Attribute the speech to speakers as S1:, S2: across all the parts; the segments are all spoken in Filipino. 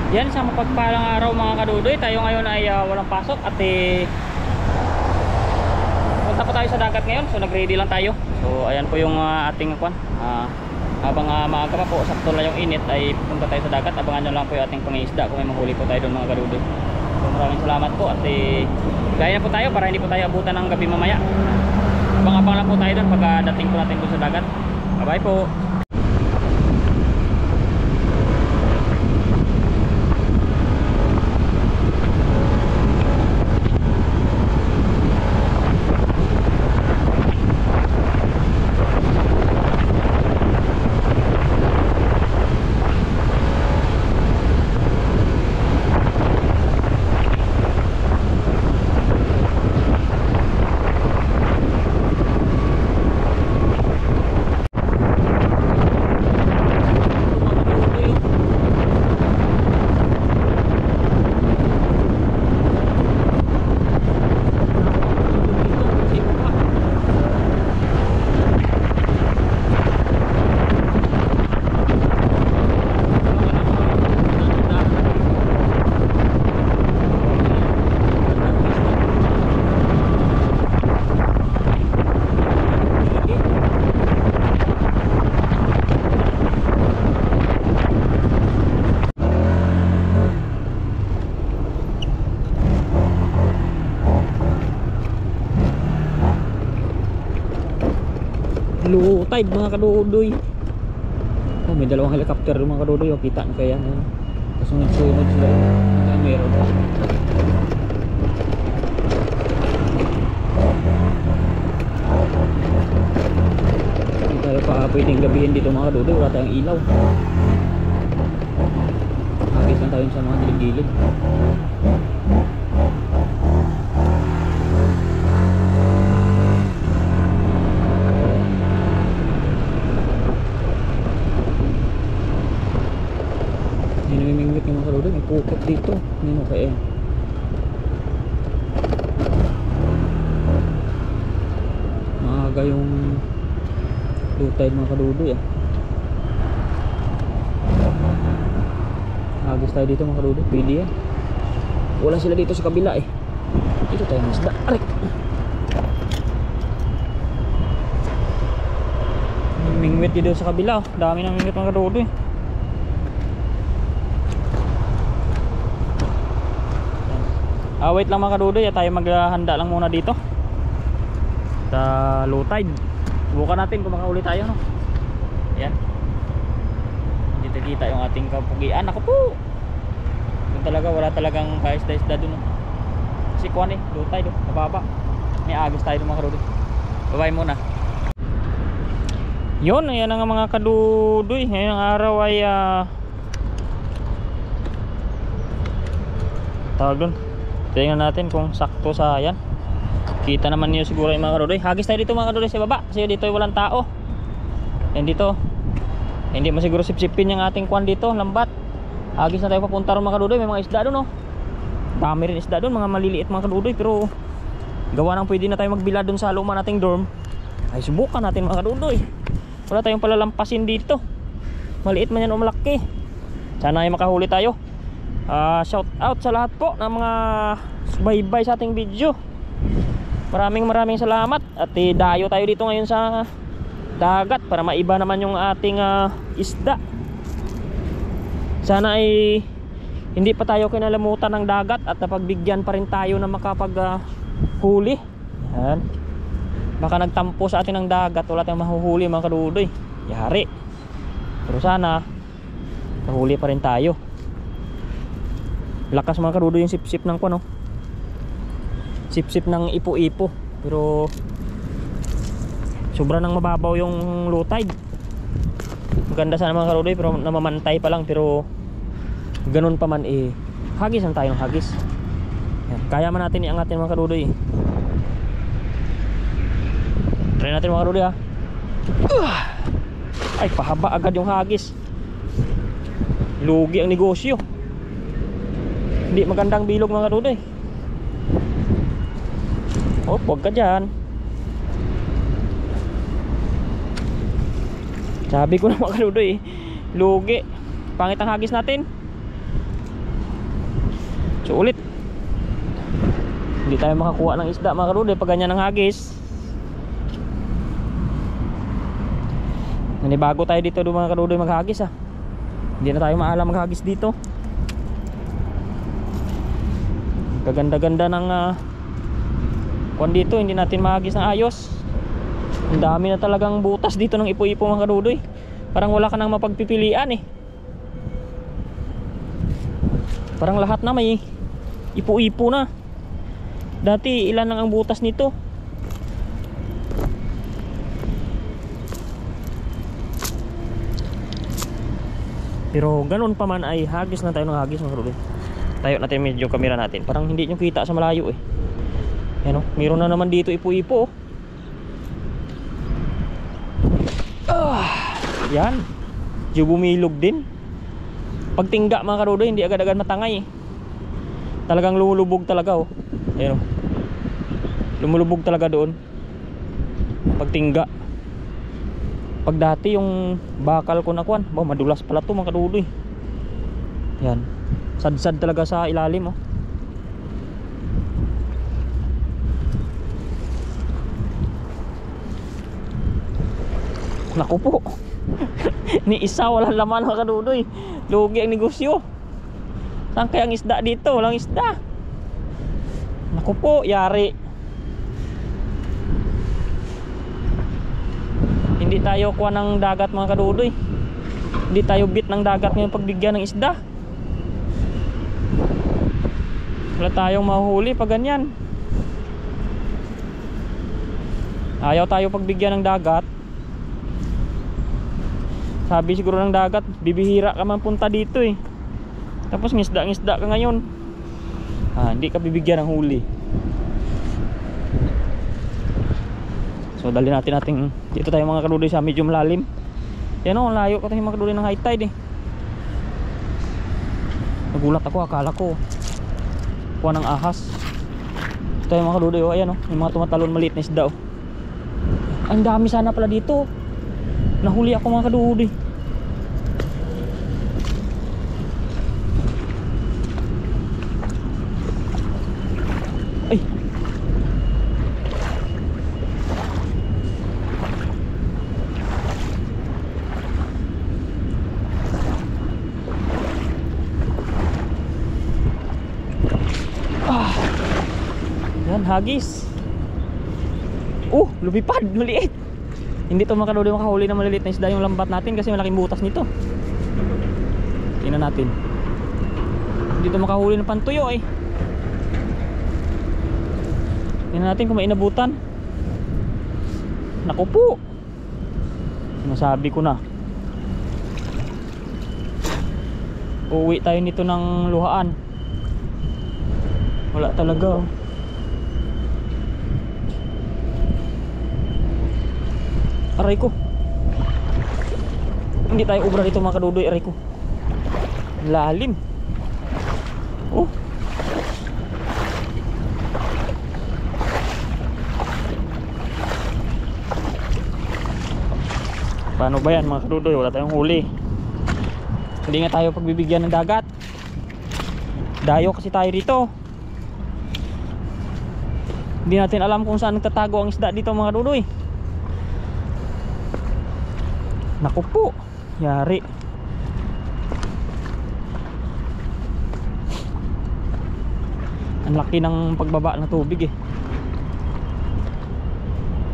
S1: Yan, sa mapagpalang araw mga kadudoy. Tayo ngayon ay walang pasok at punta po tayo sa dagat ngayon. So nag-ready lang tayo. So ayan po yung ating kwan. Habang maaga pa po, sakto lang yung init, ay punta tayo sa dagat. Abangan nyo lang po yung ating pangisda kung may mahuli po tayo doon mga kadudoy. So maraming salamat po at gaya na po tayo para hindi po tayo abutan ng gabi mamaya. Abang-abang lang po tayo doon pag dating po natin doon sa dagat. Bye bye po. Low tide mga kadudoy. Oh, may dalawang helicopter mga kadudoy. Oh, kita nyo kaya. Kasunod-sunod sila. Hanggang meron. Hindi tayo pa pwedeng gabihin dito mga kadudoy. Wala tayong ilaw. Hagis lang tayo sa mga gilid-gilid. May pukot dito. Nino kaya maaga yung low tide mga kadudoy. Agis tayo dito mga kadudoy. Pwede yan. Wala sila dito sa kabila eh. Dito tayo ng isda. Aray! Mingwit dito sa kabila. Dami ng mingwit mga kadudoy. Wait lang mga kadudoy, tayo maghanda lang muna dito sa low tide. Subukan natin kung makahuli tayo, no? Ayan. Dito kita yung ating kapugian. Ako po, doon talaga, wala talagang paisda-isda doon, no? Kasi kuwan eh, low tide, mababa. May agis tayo mga kadudoy. Bye-bye muna. Yun, ayan nga mga kadudoy. Ngayon ang araw ay tawag doon, tingnan natin kung sakto sa yan. Kita naman niyo siguro yung mga kadudoy. Hagis tayo dito mga kadudoy sa baba kasi dito ay walang tao. Yan dito, hindi mo siguro sip-sipin yung ating kwan dito, lambat. Hagis na tayo papunta ron mga kadudoy. May mga isda doon, no? Dami rin isda doon, mga maliliit mga kadudoy. Pero gawa nang pwede na tayo magbila doon sa luma nating dorm, ay subukan natin mga kadudoy. Wala tayong palalampasin dito, maliit man yan o malaki. Sana ay makahuli tayo. Shout out sa lahat po ng mga subaybay sa ating video. Maraming salamat. At dayo tayo dito ngayon sa dagat para maiba naman yung ating isda. Sana ay hindi pa tayo kinalamutan ng dagat at napagbigyan pa rin tayo na makapaghuli. Yan. Baka nagtampo sa atin ng dagat, wala tayong mahuhuli mga kadudoy. Yari. Pero sana mahuli pa rin tayo. Lakas mga kadudoy yung sip-sip ng kuno. Sip-sip ng ipo-ipo. Pero sobra nang mababaw yung low tide. Maganda sana mga kadudoy pero namamantay pa lang. Pero ganun pa man eh, hagis lang tayo ng hagis. Yan. Kaya man natin iangatin mga kadudoy. Try natin mga kadudoy ha. Ay, pahaba agad yung hagis. Lugi ang negosyo. Hindi magandang bilog mga kadudoy. Oh, huwag ka dyan. Sabi ko na mga kadudoy, lugi. Pangit ang hagis natin. So ulit, hindi tayo makakuha ng isda mga kadudoy pag ganyan ang hagis. Nanibago tayo dito mga kadudoy maghagis ah. Hindi na tayo maalam maghagis dito. Kaganda-ganda ng kwan dito, hindi natin mahagis ng ayos. Ang dami na talagang butas dito ng ipo-ipo mga kadudoy. Parang wala ka nang mapagpipilian eh. Parang lahat na may ipo-ipo na. Dati ilan lang ang butas nito. Pero ganun pa man ay hagis na tayo ng hagis mga kadudoy. Tayo natin medyo camera natin. Parang hindi nyo kita sa malayo eh. Yan o, mayroon na naman dito ipo-ipo. Yan, yung bumilog din. Pagtingga mga kadudoy, hindi agad-agad matangay eh. Talagang lumulubog talaga oh. Ayan oh, lumulubog talaga doon pagtingga. Pag dati yung bakal ko nakuan, madulas pala to mga kadudoy. Yan, sad-sad talaga sa ilalim oh. Naku po. Ni isa walang laman mga kadudoy. Lugi ang negosyo. Saan kaya ang isda dito? Walang isda. Naku po, yari. Hindi tayo kuha ng dagat mga kadudoy. Hindi tayo bit ng dagat ngayon pagbigyan ng isda. Wala tayong mahuhuli pag ganyan. Ayaw tayo pagbigyan ng dagat. Sabi siguro ng dagat, bibihira ka man punta dito eh. Tapos ngisda-ngisda ka ngayon. Hindi ka bibigyan ng huli. So dali natin dito tayo mga kadudoy sa medyo malalim. Yan o, layo ka tayo mga kadudoy ng high tide eh. Nagulat ako, akala ko kuha ng ahas. Ito tayo mga kadudoy oh, ayan o, yung mga tumatalon maliit na isda oh. Ang dami sana pala dito. Nahuli ako mga kadudoy. Ay. Yan, hagis. Lumipad, maliit. Hindi to mga kadudoy makahuli ng maliliit na isda yung lambat natin kasi malaking butas nito. Tingnan natin. Hindi to makahuli ng pantuyo eh. Tingnan natin kung may inabutan. Naku po. Sinasabi ko na. Uuwi tayo nito ng luhaan. Wala talaga oh. Aray ko. Hindi tayo ubra dito mga kadudoy. Aray ko. Lalim. Oh. Paano ba yan mga kadudoy? Wala tayong huli. Hindi nga tayo pagbibigyan ng dagat. Dayo kasi tayo dito. Hindi natin alam kung saan nagtatago ang isda dito mga kadudoy. Naku po, yari. Ang laki ng pagbaba ng tubig eh.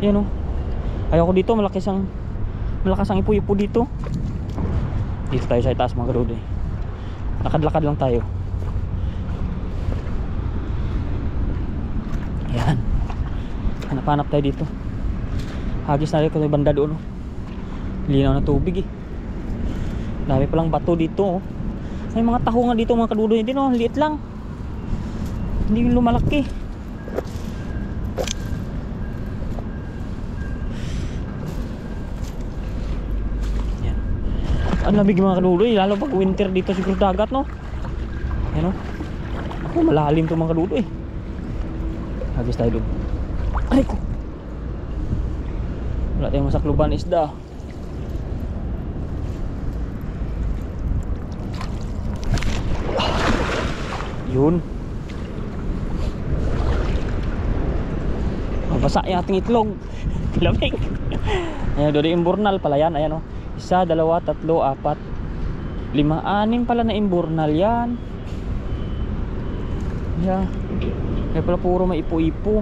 S1: Yan oh. Ayaw ko dito, malakas ang ipo-ipo dito. Dito tayo sa itaas mga kadudoy. Lakad-lakad lang tayo. Yan. Hanap-hanap tayo dito. Hagis na rin ko sa banda doon oh. Linaw na tubig eh. Dami palang bato dito oh. May mga taho nga dito mga kadudoy din oh. Liit lang. Hindi lumalaki. Yan. Ang lamig mga kadudoy. Lalo pag winter dito siguro dagat no. Yan oh. Ako malalim to mga kadudoy. Hagis tayo doon. Aray ko. Wala tayong masakluban isda. Yun. Basa yung ating itlog. Lamig. Ayan, doon yung imburnal pala yan. Ayan o. 1, 2, 3, 4, 5, 6 pala na imburnal yan. Yeah. Kaya pala puro may ipo-ipo.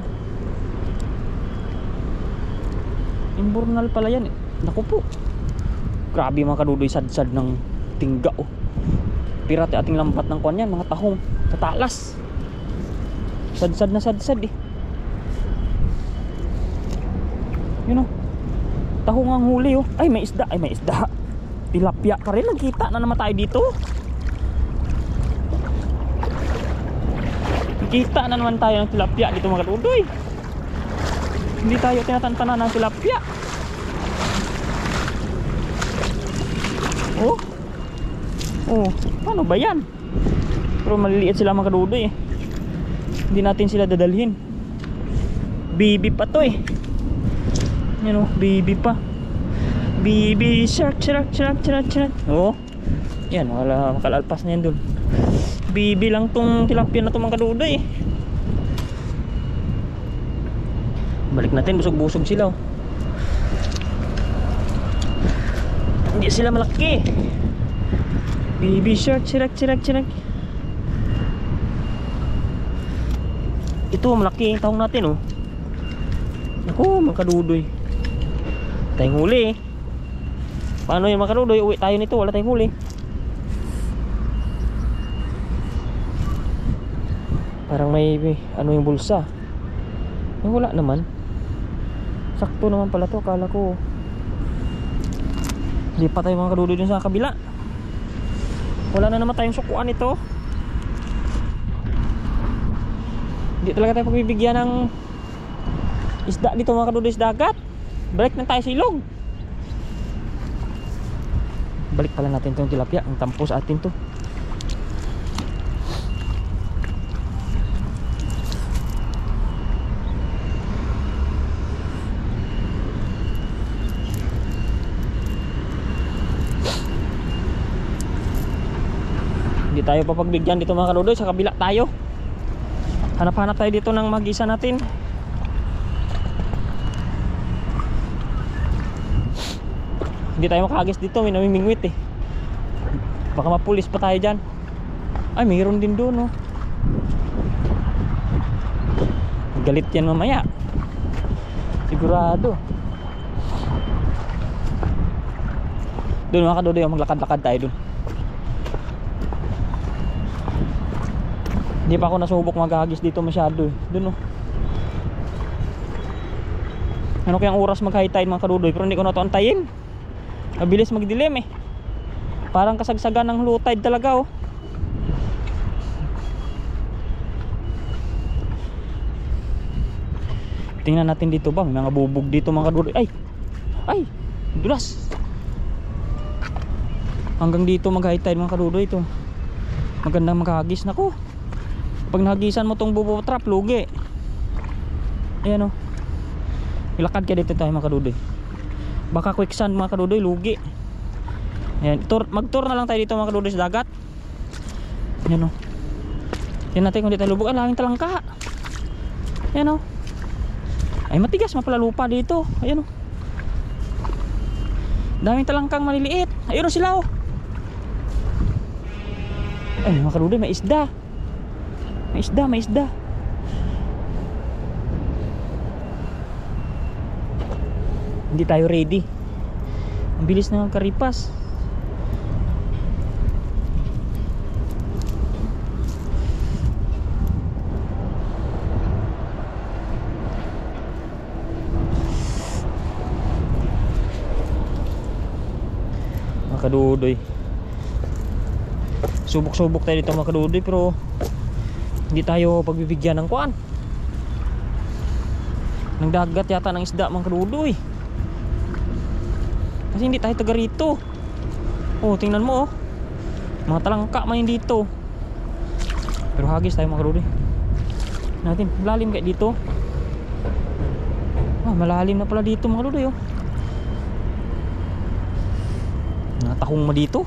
S1: Imburnal pala yan eh. Naku po. Grabe mga kadudoy, sad-sad ng tingga oh. Pirate ating lampat ng kuwan yan, mga tahong tatalas. Sad-sad na sad-sad eh. Yun oh. Tahong ang huli oh. Ay may isda, tilapia pa rin, nagkita na naman tayo dito. Kita na naman tayo ng tilapia dito mga kadudoy. Hindi tayo tinatantanan ng tilapia. Oh. Oh, paano ba yan? Pero maliliit sila mga kadudoy eh. Hindi natin sila dadalhin. Baby pa to eh. Yan oh, baby pa. Baby shark, shark, shark, shark, shark. Oh. Yan, wala makalalpas na yan dun. Baby lang tong tilapia na to mga kadudoy eh. Balik natin, busog-busog sila oh. Hindi sila malaki. Baby shark, shark, shark, shark. Ito malaki tahong natin oh. Naku mga kadudoy, tayong huli eh. Paano yun mga kadudoy? Uwi tayo nito, wala tayong huli. Parang may ano yung bulsa. Eh, wala naman. Sakto naman pala to. Akala ko hindi pa tayo mga kadudoy dun sa kabila. Wala na naman tayong sukuan ito. Hindi talaga tayo pagbibigyan ng isda dito mga kadudoy sa dagat. Balik na tayo sa ilog. Balik pala natin itong tilapia. Ang tampo sa atin to. Hindi tayo papagbigyan dito mga kadudoy, sa kabila tayo. Hanap-hanap tayo dito ng mag-isa natin. Hindi tayo makahagis dito, may namimingwit eh. Baka mapulis pa tayo dyan. Ay, mayroon din doon oh. Galit yan mamaya, sigurado. Doon mga kadudoy, maglakad-lakad tayo doon. Hindi pa ako nasubok maghagis dito masyado eh. Doon oh. Ano kayang oras mag high tide mga kadudoy, pero hindi ko na ito antayin. Mabilis magdilim eh. Parang kasagsagan ng low tide talaga oh. Tingnan natin dito ba, may mga bubog dito mga kadudoy. Ay! Ay! Dulas! Hanggang dito mag high tide mga kadudoy ito. Magandang maghagis na ko. Pag nahagisan mo tong bubo trap, lugi. Ayan o. Ilakad ka dito tayo mga kadudoy. Baka quicksand mga kadudoy, lugi. Ayan, mag-tour na lang tayo dito mga kadudoy sa dagat. Ayan o. Yan natin kung di tayo lubog. Ay, langing talangka. Ayan o. Ay, matigas mapala lupa dito. Ayan o. Daming talangkang maliliit. Ayun o sila o. Ay mga kadudoy, may isda. May isda, may isda. Hindi tayo ready. Ang bilis na ng karipas. Mga kadudoy, subok-subok tayo dito mga kadudoy, pero hindi tayo pagbibigyan ng kuan, ng dagat yata ng isda mga kadudoy. Kasi hindi tayo taga rito. Oh, tingnan mo oh. Mga talangka man dito. Pero hagis tayo mga kadudoy. Natin, malalim kayo dito. Ah, malalim na pala dito mga kadudoy oh. Natahong mo dito.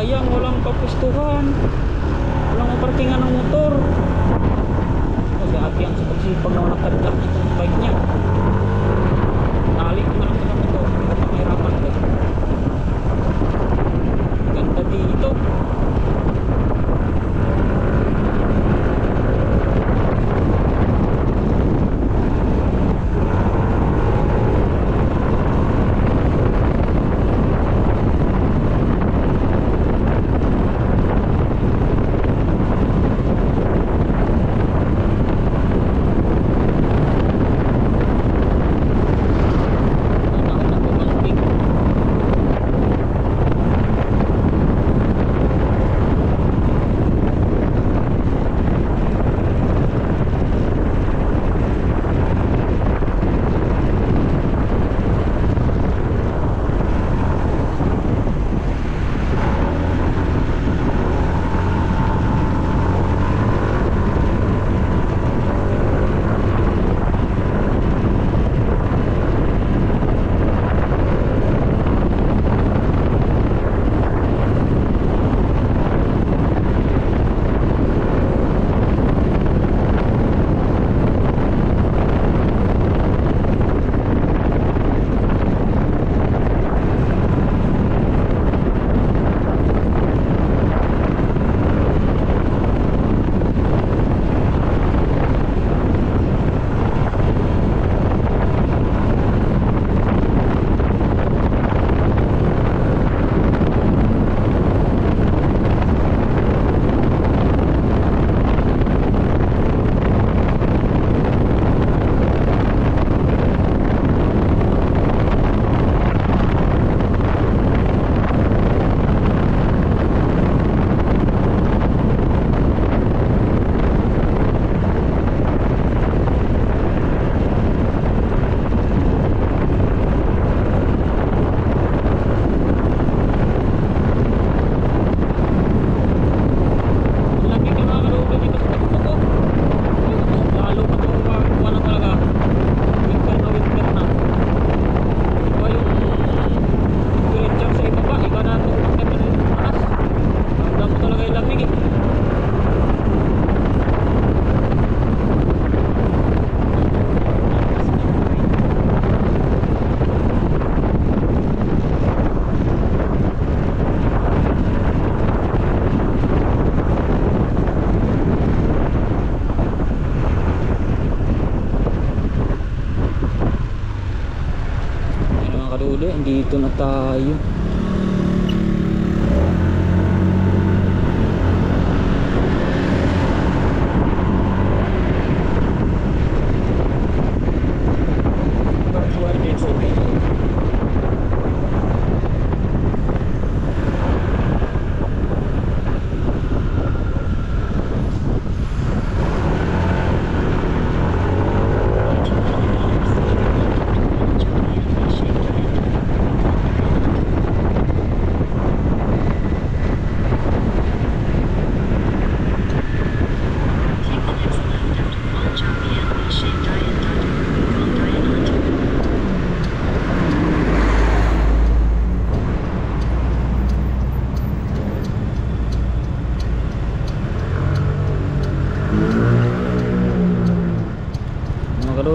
S1: sayang, walang kapustuhan, walang maparkingan ng motor. Kasi ati ang sipag-sipag na nakadlak itong bike niya. Tali ko na lang sa motor, hindi ko mahirapan ko. Ganda dito. Dito na tayo.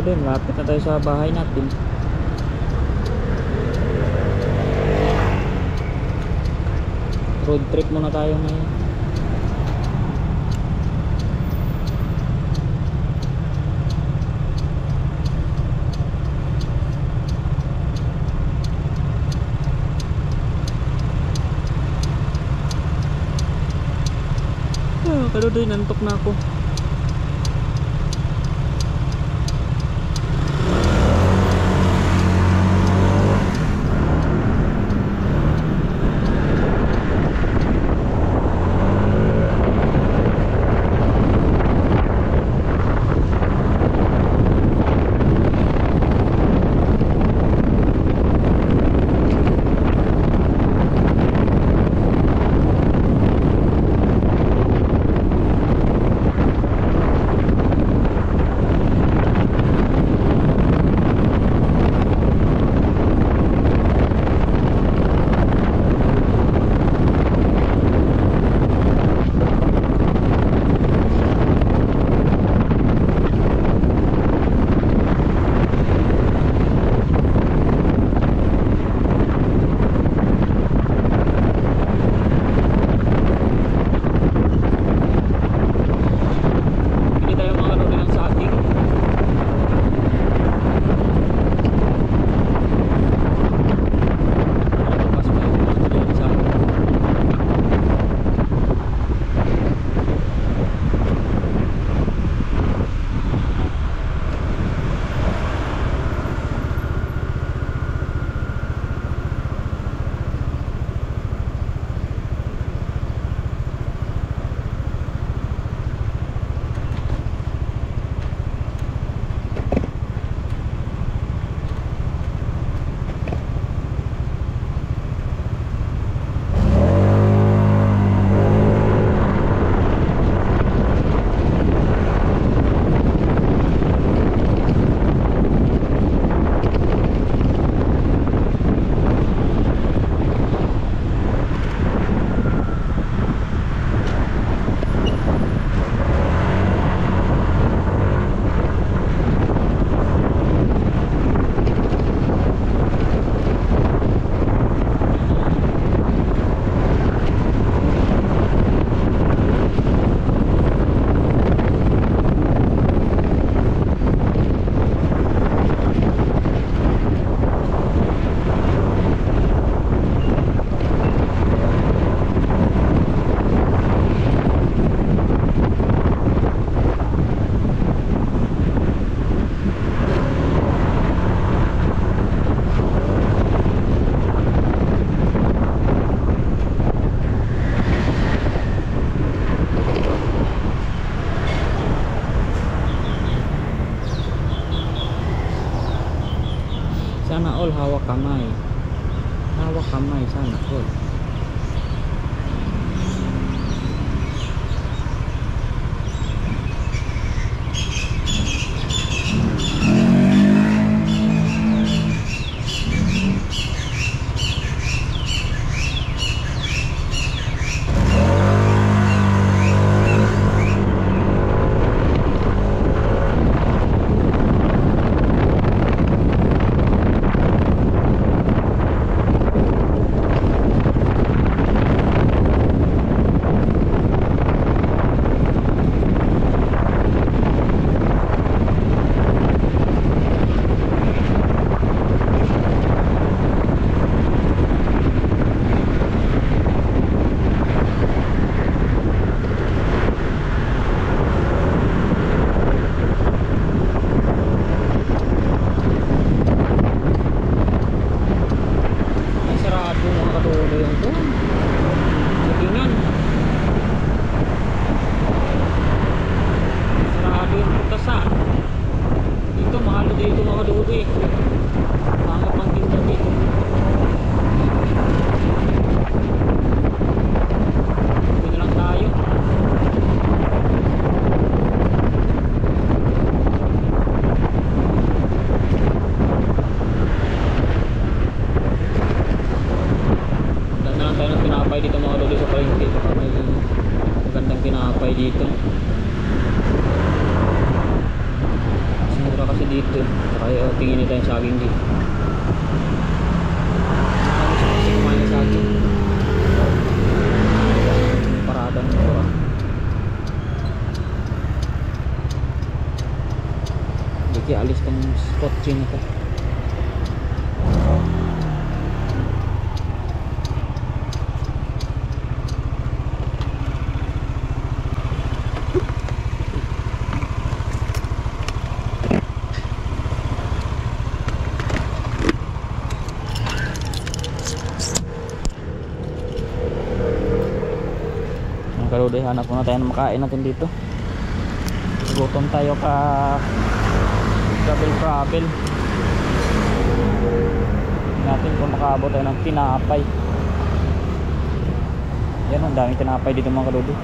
S1: Malapit na tayo sa bahay natin. Road trip muna tayo ngayon. Kaludoy, nantok na ako. Hawak kamay sana all. Dito simura kasi dito kaya tingin nito yung saging dito kasi kumain ng saging parada ng mura hindi kaya alis tong spot chain ito. Karudoy, hanap muna tayo ng makain natin dito. Gutom tayo ka travel natin kung makaabot tayo ng tinapay. Yan, ang daming tinapay dito mga karudoy.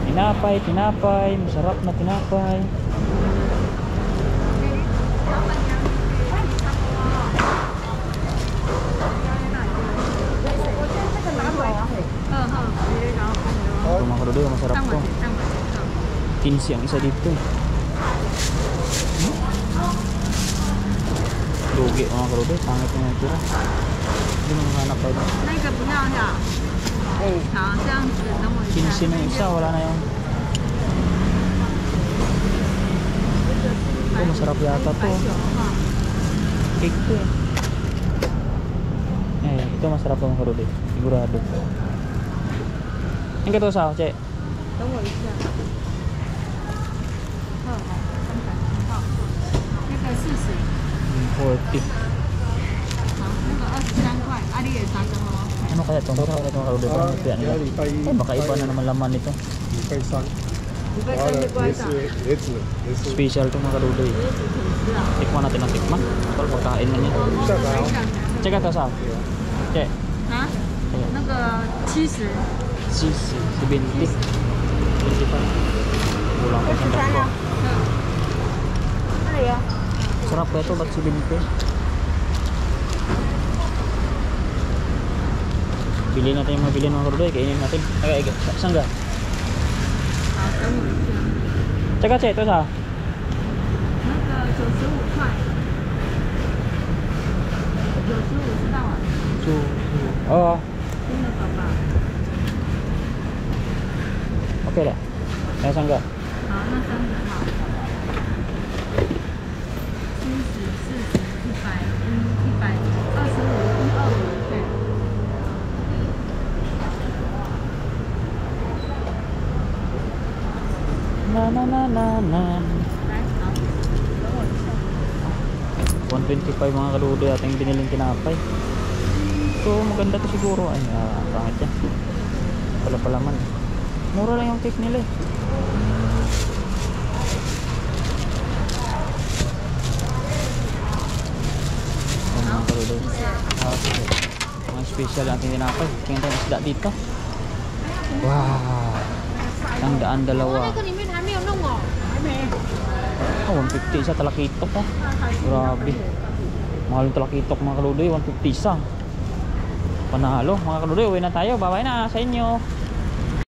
S1: Tinapay, masarap na tinapay. Ito mga karudoy, masarap to. 15 ang isa dito. Lugi mga karudoy, pangit yung itsura. Hindi mo hanap tayo. 15 na isa, wala na yung. Ito masarap yata to. Cake to eh. Ito masarap to mga karudoy, sigurado. Ini toh sao, Cek?
S2: 等我一下。那个40。
S1: 40.
S2: 好，那个23块，阿里也30哦。
S1: Ano kaya ito? Masarap ito mga karudoy. Parang kaya nila. Baka iba na naman laman nito.
S2: 礼拜三就乖的。
S1: Special ito mga karudoy. Tikman natin ang tikman. Para pagkain na niya. Cek ito sao? Cek.
S2: 啊？那个70。
S1: Si 20 pa. Kulang pa sa dako.
S2: Ano yan?
S1: Sarap ba ito? Ba't 20? Bili natin yung mabili mga karudoy. Kainin natin. Saan ga? Tsaka che, ito sa?
S2: 那个95块。95知道啊？
S1: Oo.
S2: 真的宝宝。
S1: Okay lah. Kaya saan ga?
S2: 好，那30号。70、40、100、125、125，对。
S1: Na.
S2: 来，好，等我一下。
S1: 125 mga kaludoy ating biniling tinapay. So maganda to siguro. Ay, pangit yan. Wala pa laman. Mura lang yung cake nila eh. Mga special ang tinapay. Tingnan tayo ng isda dito. Wow. Isang daan dalawa. Oh, 150 isa talakitok oh. Grabe. Mahal yung talakitok mga kaludoy, 150 isa. Panalo mga kaludoy, uwi na tayo. Bye-bye na sa inyo.